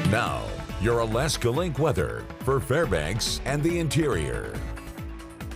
Now, your Alaska Link weather for Fairbanks and the interior.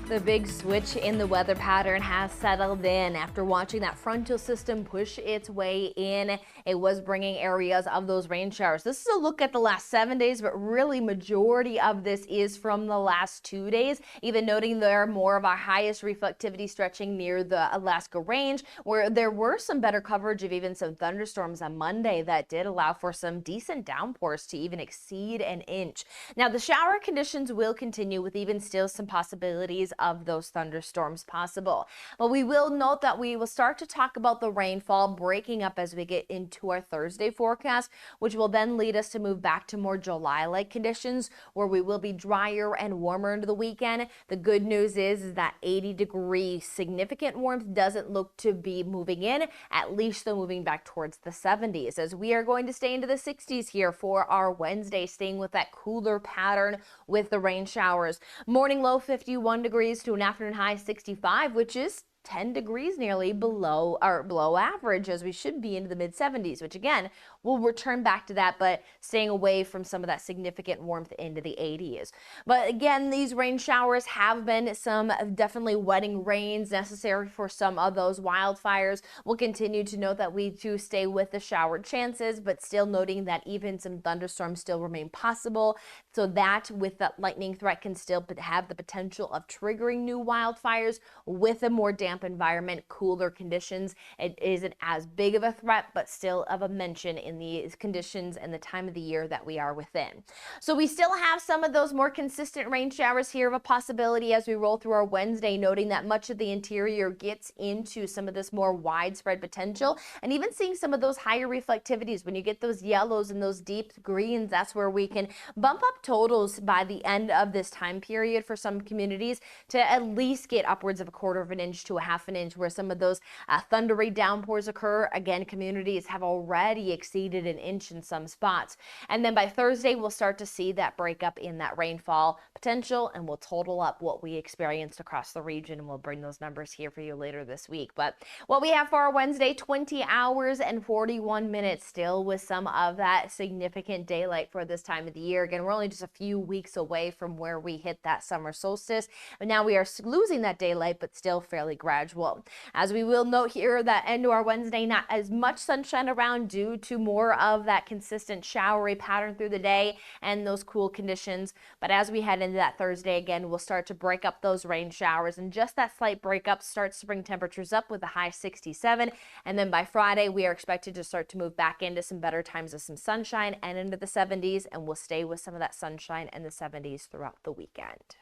The big switch in the weather pattern has settled in after watching that frontal system push its way in. It was bringing areas of those rain showers. This is a look at the last 7 days, but really majority of this is from the last 2 days. Even noting there more of our highest reflectivity stretching near the Alaska range, where there were some better coverage of even some thunderstorms on Monday that did allow for some decent downpours to even exceed an inch. Now the shower conditions will continue with even still some possibilities of those thunderstorms possible. But we will note that we will start to talk about the rainfall breaking up as we get into our Thursday forecast, which will then lead us to move back to more July-like conditions where we will be drier and warmer into the weekend. The good news is that 80-degree significant warmth doesn't look to be moving in, at least though moving back towards the 70s, as we are going to stay into the 60s here for our Wednesday, staying with that cooler pattern with the rain showers. Morning low 51 degrees to an afternoon high 65, which is 10 degrees nearly below average, as we should be into the mid 70s, which again, we'll return back to that, but staying away from some of that significant warmth into the 80s. But again, these rain showers have been some definitely wetting rains necessary for some of those wildfires. We'll continue to note that we do stay with the shower chances, but still noting that even some thunderstorms still remain possible. So that with that lightning threat can still have the potential of triggering new wildfires with a more damp environment, cooler conditions. It isn't as big of a threat, but still of a mention in these conditions and the time of the year that we are within. So we still have some of those more consistent rain showers here of a possibility as we roll through our Wednesday, noting that much of the interior gets into some of this more widespread potential, and even seeing some of those higher reflectivities. When you get those yellows and those deep greens, that's where we can bump up totals by the end of this time period for some communities to at least get upwards of 1/4 of an inch to a 1/2 an inch, where some of those thundery downpours occur. Again, communities have already exceeded an inch in some spots. And then by Thursday, we'll start to see that breakup in that rainfall potential, and we'll total up what we experienced across the region, and we'll bring those numbers here for you later this week. But what we have for our Wednesday, 20 hours and 41 minutes, still with some of that significant daylight for this time of the year. Again, we're only just a few weeks away from where we hit that summer solstice, and now we are losing that daylight, but still fairly gradual. As we will note here that into our Wednesday, not as much sunshine around due to more of that consistent showery pattern through the day and those cool conditions. But as we head into that Thursday, again, we'll start to break up those rain showers, and just that slight breakup starts to bring temperatures up with a high 67. And then by Friday, we are expected to start to move back into some better times of some sunshine and into the 70s, and we'll stay with some of that sunshine and the 70s throughout the weekend.